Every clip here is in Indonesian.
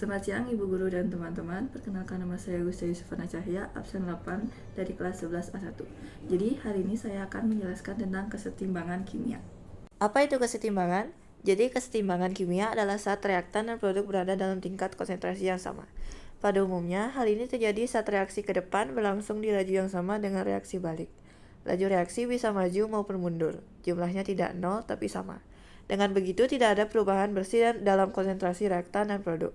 Selamat siang Ibu Guru dan teman-teman. Perkenalkan nama saya Gusta Yusufana Cahya, absen 8 dari kelas 11 A1. Jadi hari ini saya akan menjelaskan tentang kesetimbangan kimia. Apa itu kesetimbangan? Jadi kesetimbangan kimia adalah saat reaktan dan produk berada dalam tingkat konsentrasi yang sama. Pada umumnya, hal ini terjadi saat reaksi ke depan berlangsung di laju yang sama dengan reaksi balik. Laju reaksi bisa maju maupun mundur. Jumlahnya tidak nol tapi sama. Dengan begitu tidak ada perubahan bersih dalam konsentrasi reaktan dan produk.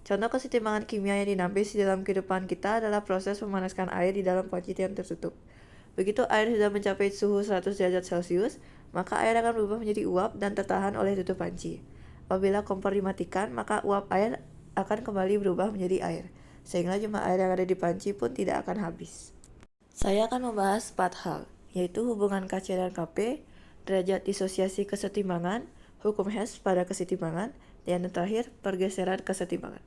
Contoh kesetimbangan kimia yang dinampis di dalam kehidupan kita adalah proses memanaskan air di dalam panci yang tertutup. Begitu air sudah mencapai suhu 100 derajat Celcius, maka air akan berubah menjadi uap dan tertahan oleh tutup panci. Apabila kompor dimatikan, maka uap air akan kembali berubah menjadi air, sehingga jumlah air yang ada di panci pun tidak akan habis. Saya akan membahas 4 hal, yaitu hubungan Kc dan Kp, derajat disosiasi kesetimbangan, hukum Hess pada kesetimbangan, dan yang terakhir, pergeseran kesetimbangan.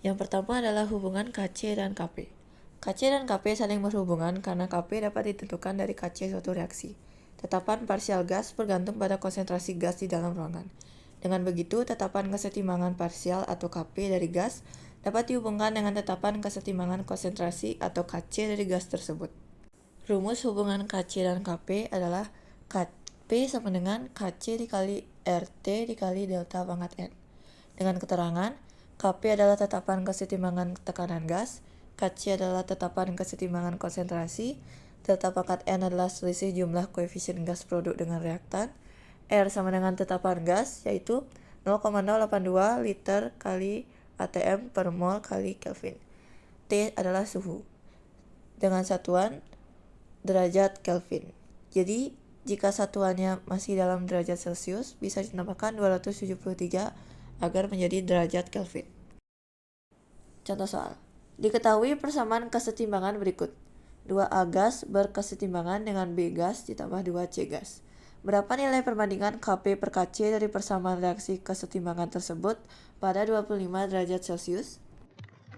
Yang pertama adalah hubungan Kc dan Kp. Kc dan Kp saling berhubungan karena Kp dapat ditentukan dari Kc suatu reaksi. Tetapan parsial gas bergantung pada konsentrasi gas di dalam ruangan. Dengan begitu, tetapan kesetimbangan parsial atau Kp dari gas dapat dihubungkan dengan tetapan kesetimbangan konsentrasi atau Kc dari gas tersebut. Rumus hubungan Kc dan Kp adalah Kp sama dengan Kc dikali RT dikali delta pangkat N. Dengan keterangan, Kp adalah tetapan kesetimbangan tekanan gas, Kc adalah tetapan kesetimbangan konsentrasi, delta pangkat N adalah selisih jumlah koefisien gas produk dengan reaktan, R sama dengan tetapan gas, yaitu 0,082 liter kali atm per mol kali Kelvin. T adalah suhu, dengan satuan derajat Kelvin. Jadi, jika satuannya masih dalam derajat Celcius, bisa ditambahkan 273 agar menjadi derajat Kelvin. Contoh soal. Diketahui persamaan kesetimbangan berikut. 2A gas berkesetimbangan dengan B gas ditambah 2C gas. Berapa nilai perbandingan Kp per Kc dari persamaan reaksi kesetimbangan tersebut pada 25 derajat Celcius?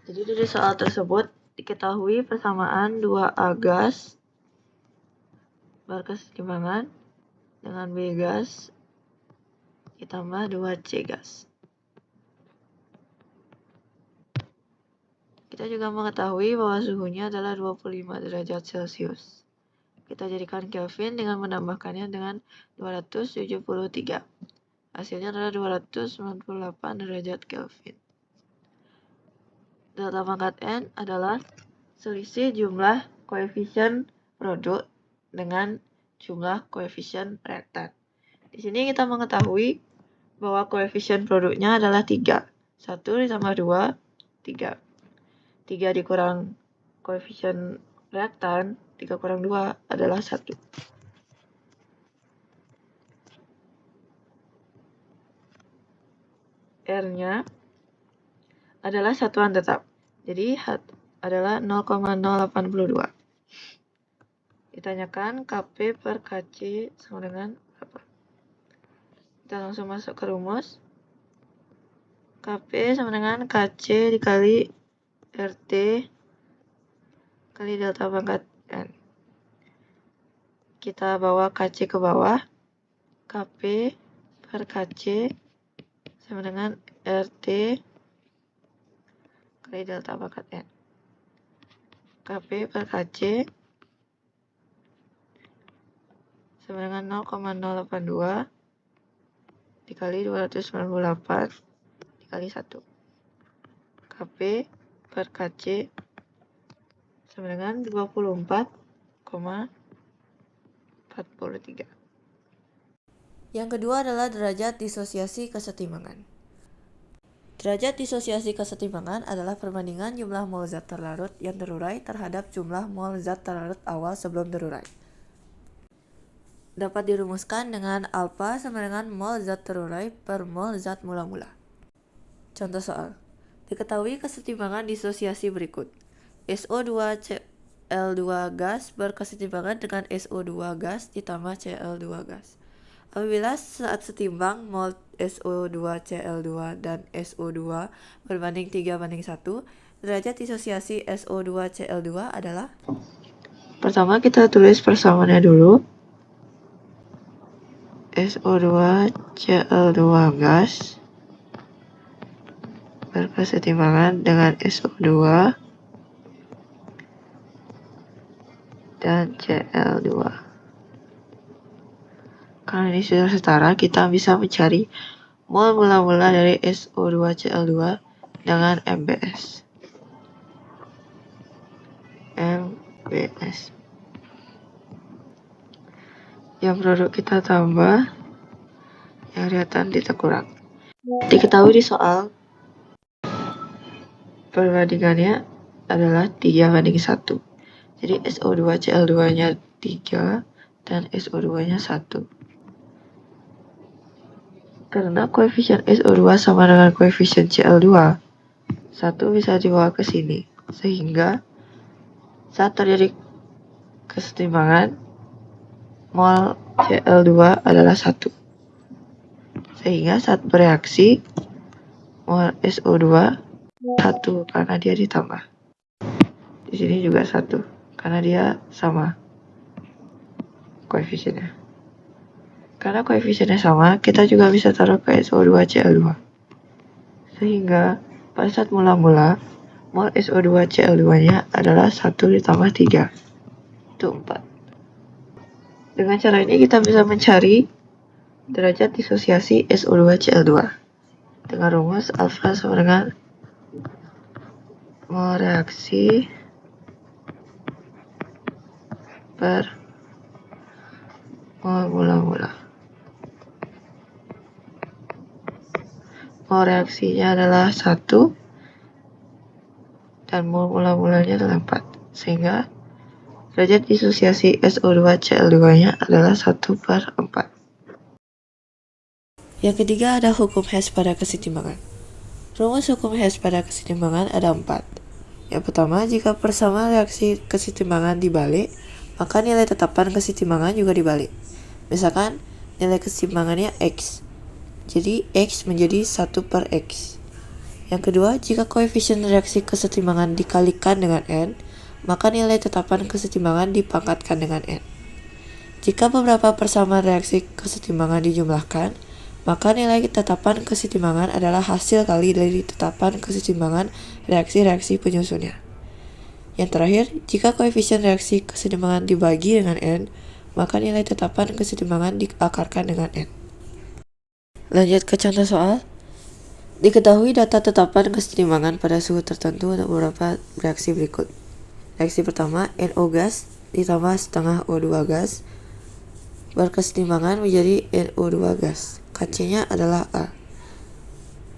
Jadi dari soal tersebut diketahui persamaan 2A gas berkesetimbangan dengan B gas ditambah 2C gas. Kita juga mengetahui bahwa suhunya adalah 25 derajat Celcius. Kita jadikan Kelvin dengan menambahkannya dengan 273. Hasilnya adalah 298 derajat Kelvin. Delta pangkat N adalah selisih jumlah koefisien produk dengan jumlah koefisien reaktan. Di sini kita mengetahui bahwa koefisien produknya adalah 3. 1 ditambah 2, 3. 3 dikurang koefisien reaktan, 3 kurang 2 adalah 1. R-nya adalah satuan tetap. Jadi adalah 0,082. Ditanyakan Kp per Kc sama dengan berapa? Kita langsung masuk ke rumus. Kp sama dengan Kc dikali RT kali delta pangkat N. Kita bawa Kc ke bawah. Kp per Kc sama dengan RT kali delta pangkat N. Kp per Kc sama dengan 0,082 dikali 298 dikali 1. Kp per Kc sama dengan 24,43. Yang kedua adalah derajat disosiasi kesetimbangan. Derajat disosiasi kesetimbangan adalah perbandingan jumlah mol zat terlarut yang terurai terhadap jumlah mol zat terlarut awal sebelum terurai. Dapat dirumuskan dengan alfa sama dengan mol zat terurai per mol zat mula-mula. Contoh soal. Diketahui kesetimbangan disosiasi berikut. SO2Cl2 gas berkesetimbangan dengan SO2 gas ditambah Cl2 gas. Apabila saat setimbang mol SO2Cl2 dan SO2 berbanding 3:1, derajat disosiasi SO2Cl2 adalah? Pertama kita tulis persamaannya dulu. SO2 Cl2 gas berkesetimbangan dengan SO2 dan Cl2. Karena ini sudah setara, kita bisa mencari mol mula-mula dari SO2Cl2 dengan MbS. Yang produk kita tambah, yang reaktan kita kurang. Diketahui di soal perbandingannya adalah 3:1. Jadi SO2Cl2-nya 3 dan SO2-nya 1. Karena koefisien SO2 sama dengan koefisien Cl2, 1 bisa dibawa ke sini. Sehingga saat terjadi kesetimbangan, mol Cl2 adalah 1. Sehingga saat bereaksi, mol SO2 1 karena dia ditambah. Di sini juga 1 karena dia sama koefisiennya. Karena koefisiennya sama, kita juga bisa taruh ke SO2Cl2. Sehingga pada saat mula-mula, mol SO2Cl2-nya adalah 1 ditambah 3. Itu 4. Dengan cara ini kita bisa mencari derajat disosiasi SO2Cl2 dengan rumus alfa sama dengan mol reaksi per mol mula-mula. Mol reaksinya adalah 1 dan mol mula-mulanya adalah 4. Sehingga derajat disosiasi SO2Cl2-nya adalah 1/4. Yang ketiga ada hukum Hess pada kesetimbangan. Rumus hukum Hess pada kesetimbangan ada 4. Yang pertama, jika persamaan reaksi kesetimbangan dibalik, maka nilai tetapan kesetimbangan juga dibalik. Misalkan nilai kesetimbangannya X, jadi X menjadi 1/X. Yang kedua, jika koefisien reaksi kesetimbangan dikalikan dengan N, maka nilai tetapan kesetimbangan dipangkatkan dengan N. Jika beberapa persamaan reaksi kesetimbangan dijumlahkan, maka nilai tetapan kesetimbangan adalah hasil kali dari tetapan kesetimbangan reaksi-reaksi penyusunnya. Yang terakhir, jika koefisien reaksi kesetimbangan dibagi dengan N, maka nilai tetapan kesetimbangan diakarkan dengan N. Lanjut ke contoh soal. Diketahui data tetapan kesetimbangan pada suhu tertentu untuk beberapa reaksi berikut. Reaksi pertama, NO gas ditambah setengah O2 gas berkesetimbangan menjadi NO2 gas. Kc-nya adalah A.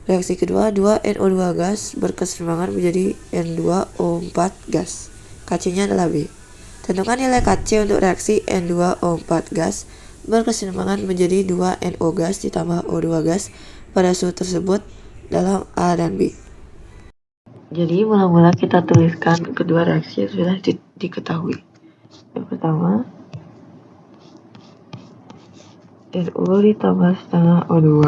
Reaksi kedua, 2NO2 gas berkesetimbangan menjadi N2O4 gas. Kc-nya adalah B. Tentukan nilai Kc untuk reaksi N2O4 gas berkesetimbangan menjadi 2NO gas ditambah O2 gas pada suhu tersebut dalam A dan B. Jadi mula-mula kita tuliskan kedua reaksi yang sudah diketahui. Yang pertama, NO ditambah setengah O2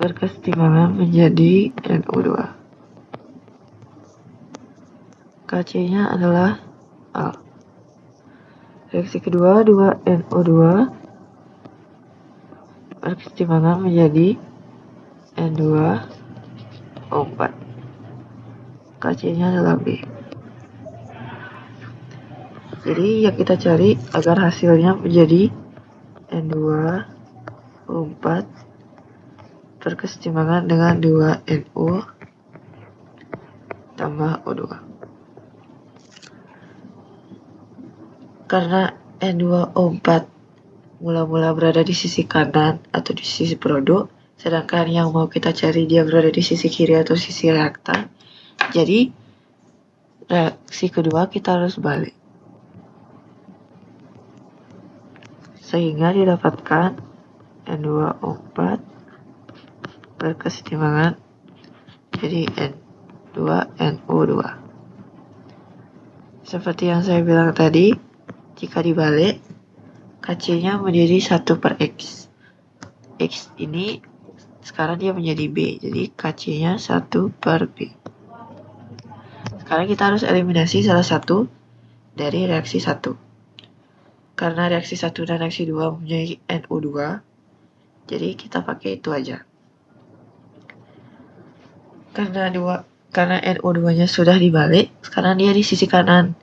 berkesetimbangan menjadi NO2. Kc-nya adalah A. Reaksi kedua, 2NO2 berkesetimbangan menjadi N2O4. Kc-nya adalah B. Jadi yang kita cari agar hasilnya menjadi N2O4 berkesetimbangan dengan 2NO tambah O2. Karena N2O4 mula-mula berada di sisi kanan atau di sisi produk, sedangkan yang mau kita cari dia berada di sisi kiri atau sisi reaktan, jadi reaksi kedua kita harus balik. Sehingga didapatkan N2O4 berkesetimbangan jadi N2NO2. Seperti yang saya bilang tadi, jika dibalik, Kc-nya menjadi 1/X. X ini sekarang dia menjadi B, jadi Kc-nya 1/B. Sekarang kita harus eliminasi salah satu dari reaksi 1. Karena reaksi 1 dan reaksi 2 mempunyai NO2, jadi kita pakai itu aja. karena NO2-nya sudah dibalik, sekarang dia di sisi kanan.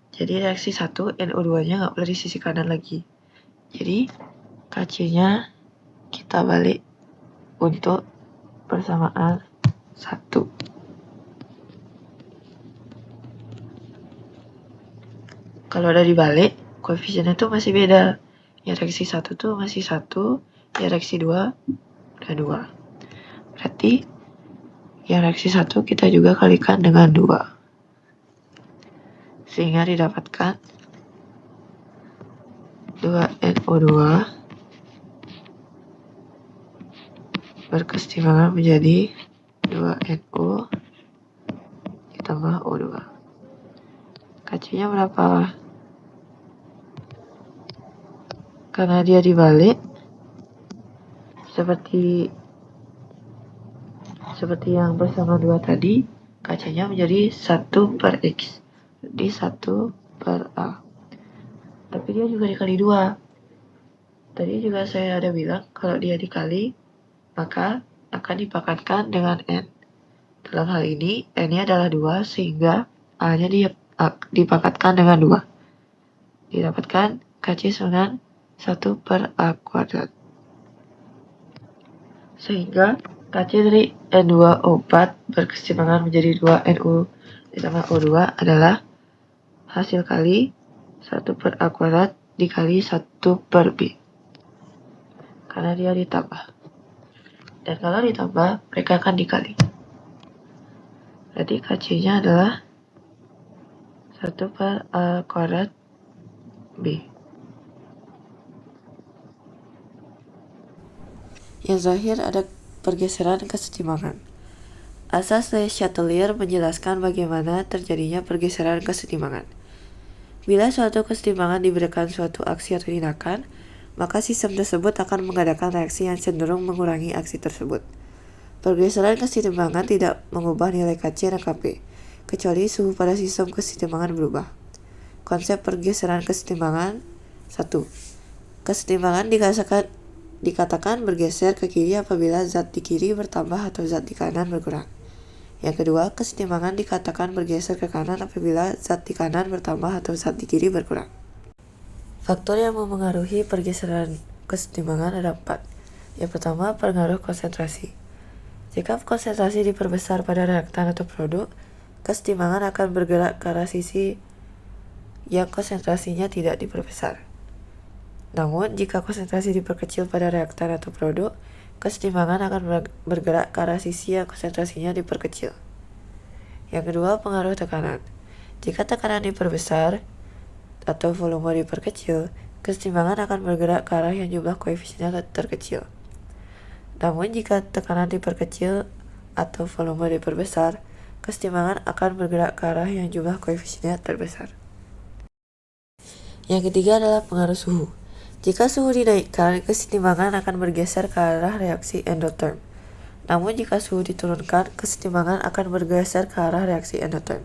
Jadi reaksi 1, NO2-nya nggak boleh di sisi kanan lagi. Jadi KC-nya kita balik untuk persamaan 1. Kalau udah dibalik, koefisiennya tuh masih beda. Yang reaksi 1 tuh masih 1, yang reaksi 2 udah 2. Berarti yang reaksi 1 kita juga kalikan dengan 2. Sehingga didapatkan 2NO2 berkesetimbangan menjadi 2NO ditambah O2. KC-nya berapa? Karena dia dibalik, seperti yang bersama 2 tadi, KC-nya menjadi 1 per X. Jadi 1 per A. Tapi dia juga dikali 2. Tadi juga saya ada bilang, kalau dia dikali, maka akan dipakatkan dengan N. Dalam hal ini, N-nya adalah 2, sehingga A-nya dipakatkan dengan 2. Didapatkan KC dengan 1 per A kuadrat. Sehingga KC dari N2O4 berkesetimbangan menjadi 2NO ditambah O2 adalah hasil kali 1 per A kuadrat dikali 1 per B. Karena dia ditambah. Dan kalau ditambah, mereka akan dikali. Jadi KC-nya adalah 1 per A kuadrat B. Yang terakhir ada pergeseran kesetimbangan. Asas Le Chatelier menjelaskan bagaimana terjadinya pergeseran kesetimbangan. Bila suatu kesetimbangan diberikan suatu aksi atau tindakan, maka sistem tersebut akan mengadakan reaksi yang cenderung mengurangi aksi tersebut. Pergeseran kesetimbangan tidak mengubah nilai KC dan KP, kecuali suhu pada sistem kesetimbangan berubah. Konsep pergeseran kesetimbangan 1. Kesetimbangan dikatakan bergeser ke kiri apabila zat di kiri bertambah atau zat di kanan berkurang. Yang kedua, kesetimbangan dikatakan bergeser ke kanan apabila zat di kanan bertambah atau zat di kiri berkurang. Faktor yang memengaruhi pergeseran kesetimbangan ada 4. Yang pertama, pengaruh konsentrasi. Jika konsentrasi diperbesar pada reaktan atau produk, kesetimbangan akan bergerak ke arah sisi yang konsentrasinya tidak diperbesar. Namun, jika konsentrasi diperkecil pada reaktan atau produk, kesetimbangan akan bergerak ke arah sisi yang konsentrasinya diperkecil. Yang kedua, pengaruh tekanan. Jika tekanan diperbesar atau volume diperkecil, kesetimbangan akan bergerak ke arah yang jumlah koefisiennya terkecil. Namun, jika tekanan diperkecil atau volume diperbesar, kesetimbangan akan bergerak ke arah yang jumlah koefisiennya terbesar. Yang ketiga adalah pengaruh suhu. Jika suhu dinaikkan, kesetimbangan akan bergeser ke arah reaksi endotherm. Namun jika suhu diturunkan, kesetimbangan akan bergeser ke arah reaksi endotherm.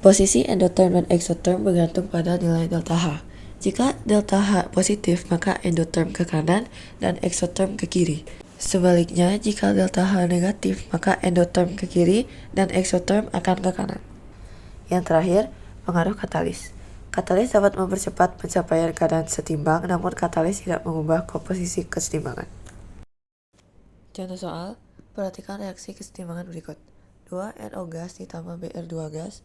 Posisi endotherm dan exotherm bergantung pada nilai delta H. Jika delta H positif, maka endotherm ke kanan dan exotherm ke kiri. Sebaliknya, jika delta H negatif, maka endotherm ke kiri dan exotherm akan ke kanan. Yang terakhir, pengaruh katalis. Katalis dapat mempercepat pencapaian keadaan setimbang, namun katalis tidak mengubah komposisi kesetimbangan. Contoh soal, perhatikan reaksi kesetimbangan berikut. 2NO gas ditambah Br2 gas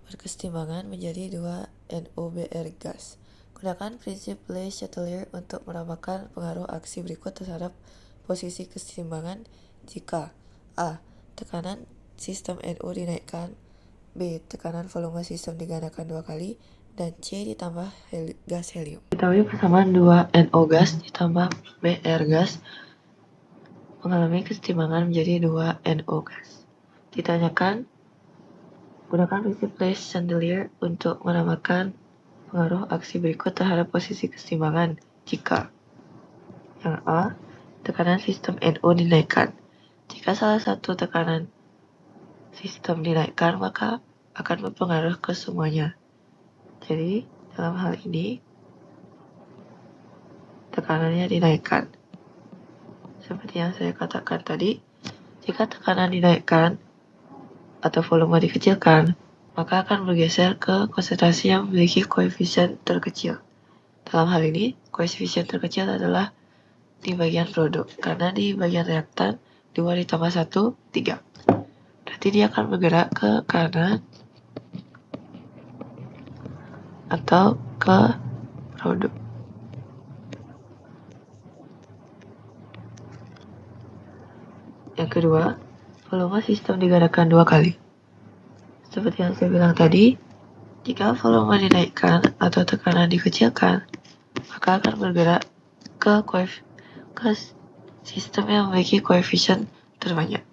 berkesetimbangan menjadi 2NOBr gas. Gunakan prinsip Le Chatelier untuk menambahkan pengaruh aksi berikut terhadap posisi kesetimbangan jika A. Tekanan sistem NO dinaikkan, B. Tekanan volume sistem digandakan 2 kali, dan C. Ditambah gas helium. Diketahui persamaan 2NO gas ditambah Br gas mengalami kesetimbangan menjadi 2NO gas. Ditanyakan, gunakan prinsip Le Chatelier untuk menambahkan pengaruh aksi berikut terhadap posisi kesetimbangan jika yang A. Tekanan sistem NO dinaikkan. Jika salah satu tekanan sistem dinaikkan, maka akan berpengaruh ke semuanya. Jadi, dalam hal ini, tekanannya dinaikkan. Seperti yang saya katakan tadi, Jika tekanan dinaikkan atau volume dikecilkan, maka akan bergeser ke konsentrasi yang memiliki koefisien terkecil. Dalam hal ini, koefisien terkecil adalah di bagian produk, karena di bagian reaktan 2 ditambah 1, 3. Berarti dia akan bergerak ke kanan atau ke produk. Yang kedua, volume sistem digadakan 2 kali. Seperti yang saya bilang tadi, jika volume dinaikkan atau tekanan dikecilkan, maka akan bergerak ke sistem yang memiliki koefisien terbanyak.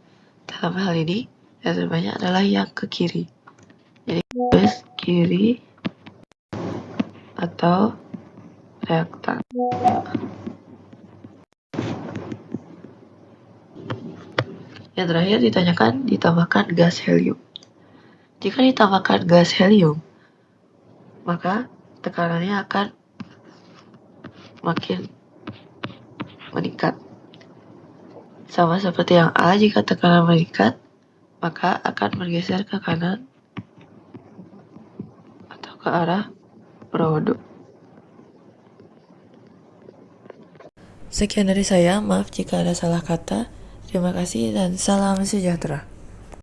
Dalam hal ini, yang terbanyak adalah yang ke kiri. Jadi, kiri atau reaktan. Yang terakhir ditanyakan ditambahkan gas helium. Jika ditambahkan gas helium, maka tekanannya akan makin meningkat. Sama seperti yang A, jika tekanan meningkat, maka akan bergeser ke kanan atau ke arah produk. Sekian dari saya, maaf jika ada salah kata. Terima kasih dan salam sejahtera.